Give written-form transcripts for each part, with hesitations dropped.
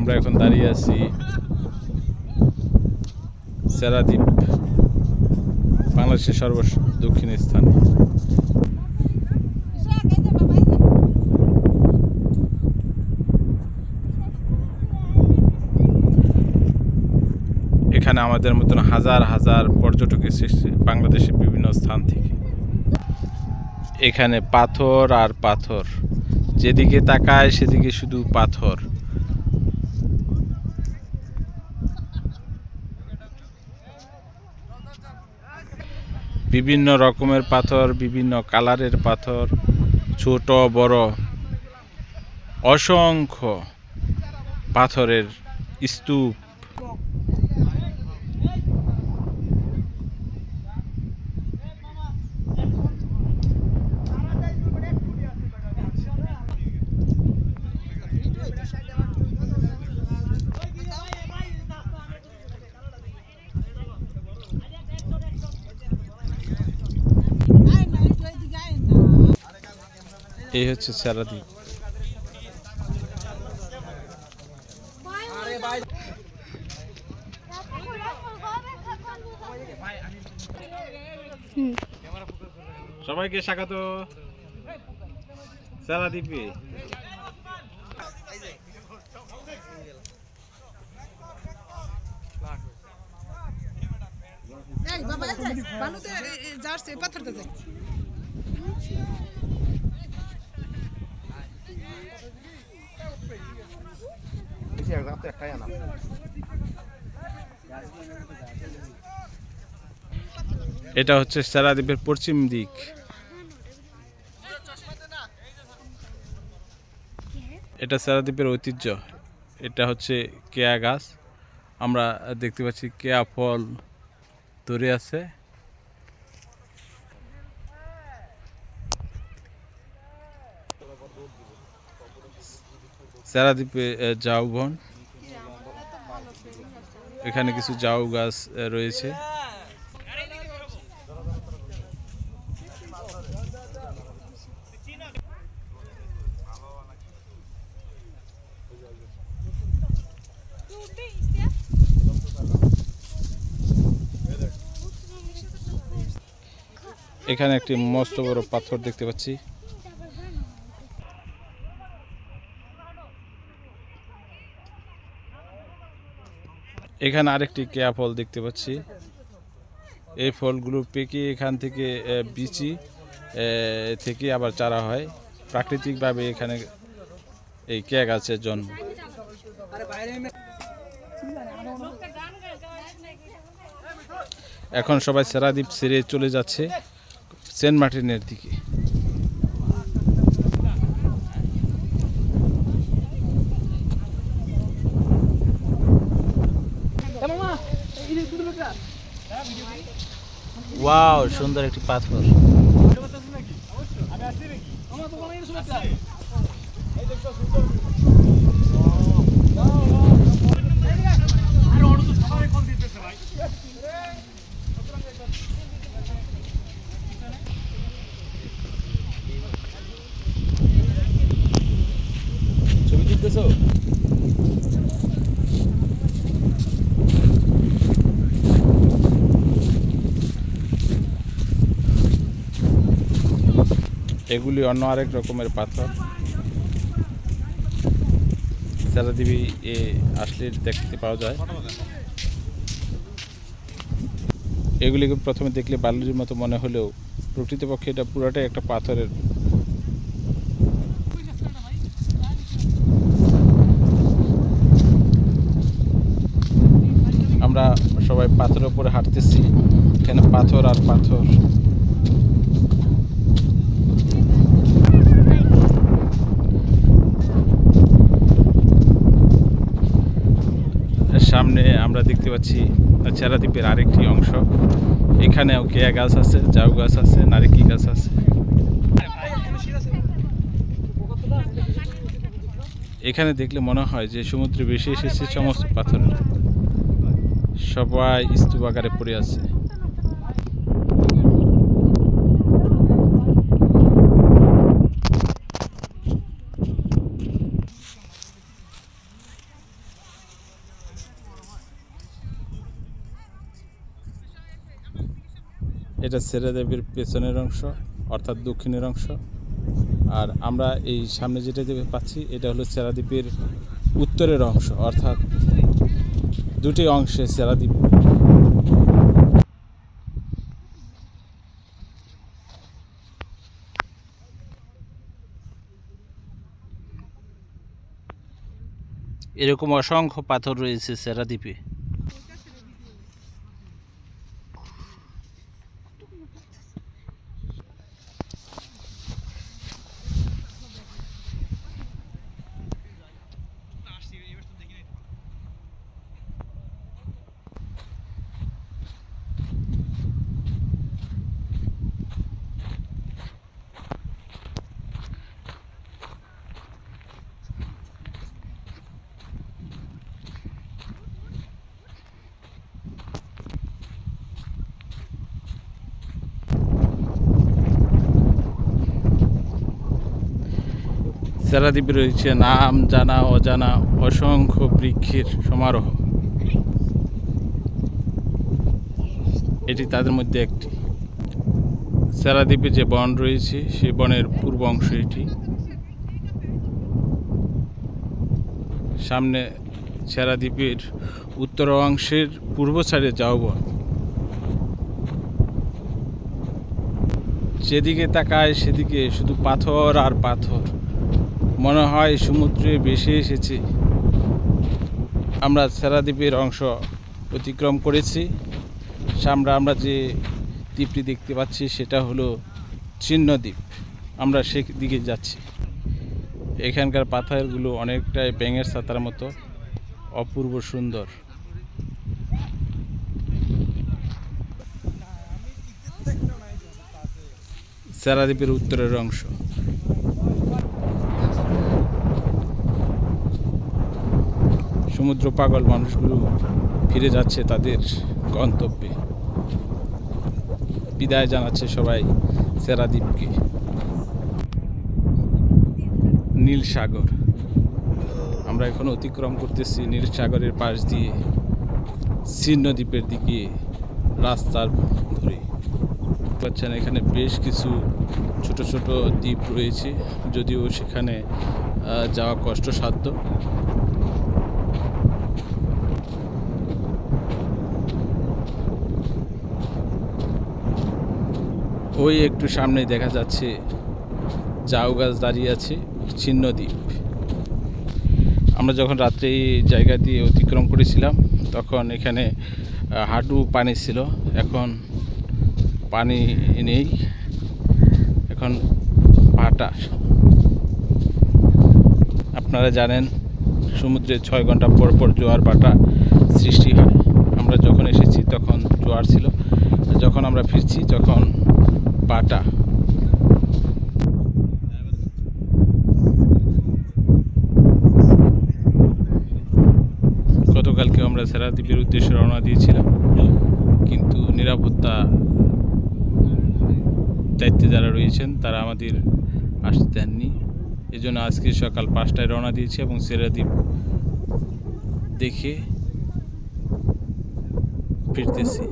আমরা এখন দাঁড়িয়ে আছি সেরাদ্বীপ, বাংলাদেশের দক্ষিণ স্থানে। এখানে আমাদের মতন হাজার হাজার পর্যটক এসেছে বাংলাদেশের বিভিন্ন স্থান থেকে। এখানে পাথর আর পাথর, যেদিকে তাকায় সেদিকে শুধু পাথর। বিভিন্ন রকমের পাথর, বিভিন্ন কালারের পাথর, ছোট বড় অসংখ্য পাথরের স্তূপ। এই হচ্ছে সেরাদ্বীপ। সবাইকে স্বাগত সেরাদ্বীপে। এটা হচ্ছে সেরাদ্বীপের পশ্চিম দিক। এটা সেরাদ্বীপের ঐতিহ্য। এটা হচ্ছে কেয়া গাছ। আমরা দেখতে পাচ্ছি কেয়া ফল ধরে আছে। সেরাদ্বীপে ঝাউবন, এখানে কিছু ঝাউ গাছ রয়েছে। এখানে একটি মস্ত বড় পাথর দেখতে পাচ্ছি। এখানে আরেকটি কেয়া ফল দেখতে পাচ্ছি। এই ফলগুলো পেকে এখান থেকে বিচি থেকে আবার চারা হয়। প্রাকৃতিকভাবে এখানে এই কেয়া গাছের জন্ম। এখন সবাই সেরাদ্বীপ ছেড়ে চলে যাচ্ছে সেন্ট মার্টিনের দিকে। ওয়াও, সুন্দর একটি পাথর। ছবি তুলতেছো? এগুলি অন্য আরেক রকমের পাথর। সেরাদ্বীপে আসলে দেখতে পাওয়া যায়। এগুলিকে প্রথমে দেখলে বালুর মতো মনে হলেও প্রকৃতপক্ষে এটা পুরোটাই একটা পাথরের। আমরা সবাই পাথরের উপরে হাঁটতেছি। এখানে পাথর আর পাথর। সামনে আমরা দেখতে পাচ্ছি সেরাদ্বীপের আরেকটি অংশ। এখানেও কেয়া গাছ আছে, ঝাউ গাছ আছে, নারিকেল গাছ আছে। এখানে দেখলে মনে হয় যে সমুদ্রে বেশি এসেছে সমস্ত পাথরের, সবাই স্তূপ আকারে পড়ে আছে। এটা সেরা দ্বীপের পেছনের অংশ অর্থাৎ দক্ষিণের অংশ। আর আমরা এই সামনে যেটা পাচ্ছি এটা হলো সেরা দ্বীপের উত্তরের অংশ, অর্থাৎ দুটি অংশে সেরা দ্বীপ। এরকম অসংখ্য পাথর রয়েছে সেরা দ্বীপে। সেরা দ্বীপে রয়েছে নাম জানা অজানা অসংখ্য বৃক্ষের সমারোহ। এটি তাদের মধ্যে একটি। সেরা দ্বীপে যে বন রয়েছে সেই বনের পূর্ব অংশ এটি। সামনে সেরা দ্বীপের উত্তর অংশের পূর্ব সাইডে ঝাউ। যেদিকে তাকায় সেদিকে শুধু পাথর আর পাথর, মনে হয় সমুদ্রে ভেসে এসেছে। আমরা সেরা দ্বীপের অংশ অতিক্রম করেছি। সামনে আমরা যে দ্বীপটি দেখতে পাচ্ছি সেটা হলো চিহ্ন দ্বীপ। আমরা সেদিকে যাচ্ছি। এখানকার পাথরগুলো অনেকটাই ব্যাঙের ছাতার মতো, অপূর্ব সুন্দর। সেরা দ্বীপের উত্তরের অংশ। সমুদ্র পাগল মানুষগুলো ফিরে যাচ্ছে তাদের গন্তব্যে। বিদায় জানাচ্ছে সবাই সেরা দ্বীপকে। নীল সাগর, আমরা এখন অতিক্রম করতেছি নীল সাগরের পাশ দিয়ে চিহ্ন দ্বীপের দিকে রাস্তার ধরে। পাচ্ছেন এখানে বেশ কিছু ছোট ছোট দ্বীপ রয়েছে, যদিও সেখানে যাওয়া কষ্টসাধ্য। ওই একটু সামনে দেখা যাচ্ছে ঝাউ গাছ দাঁড়িয়ে আছে, চিহ্ন দ্বীপ। আমরা যখন রাত্রে এই জায়গা দিয়ে অতিক্রম করেছিলাম তখন এখানে হাঁটু পানি ছিল, এখন পানি নেই, এখন ভাটা। আপনারা জানেন সমুদ্রে 6 ঘন্টা পর পর জোয়ার ভাটা সৃষ্টি হয়। আমরা যখন এসেছি তখন জোয়ার ছিল, যখন আমরা ফিরছি তখন ভাটা। গতকালকে আমরা সেরা দ্বীপের উদ্দেশ্যে রওনা দিয়েছিলাম, কিন্তু নিরাপত্তা দায়িত্বে যারা রয়েছেন তারা আমাদের আসতে দেননি। এই জন্য আজকে সকাল 5টায় রওনা দিয়েছি এবং সেরা দ্বীপ দেখে ফিরতেছি।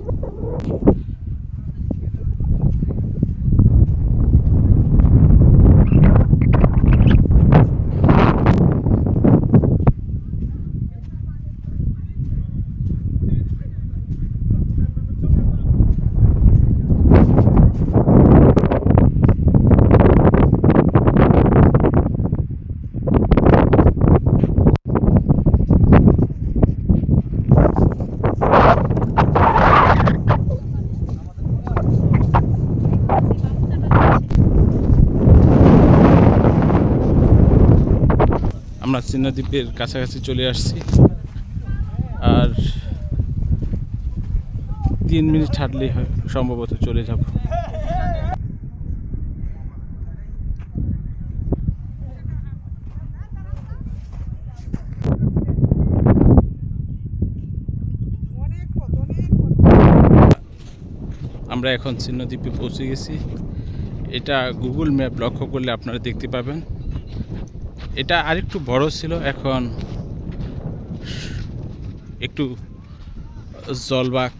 আমরা চিহ্ন দ্বীপের কাছাকাছি চলে আসছি, আর 3 মিনিট হাঁটলেই সম্ভবত চলে যাব। আমরা এখন চিহ্ন দ্বীপে পৌঁছে গেছি। এটা গুগল ম্যাপ লক্ষ্য করলে আপনারা দেখতে পাবেন এটা আরেকটু বড় ছিল, এখন একটু জলভাগ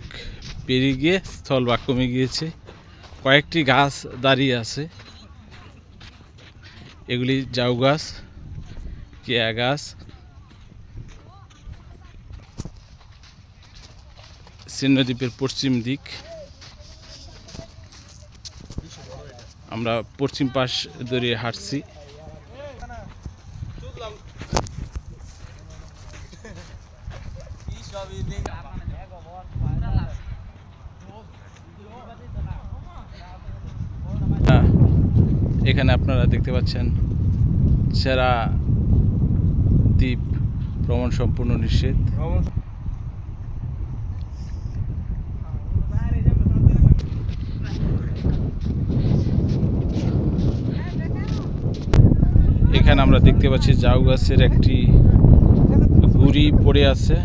পেরিয়ে গিয়ে স্থলভাগ কমে গিয়েছে। কয়েকটি গাছ দাঁড়িয়ে আছে, এগুলি জাউ গাছ, কেয়া গাছ। সিন্নদ্বীপের পশ্চিম দিক, আমরা পশ্চিম পাশ ধরে হাঁটছি। এখানে আপনারা দেখতে পাচ্ছেন সেরা দ্বীপ ভ্রমণ সম্পূর্ণ নিষেধ। এখানে আমরা দেখতে পাচ্ছি জাউ গাছের একটি গুড়ি পড়ে আছে।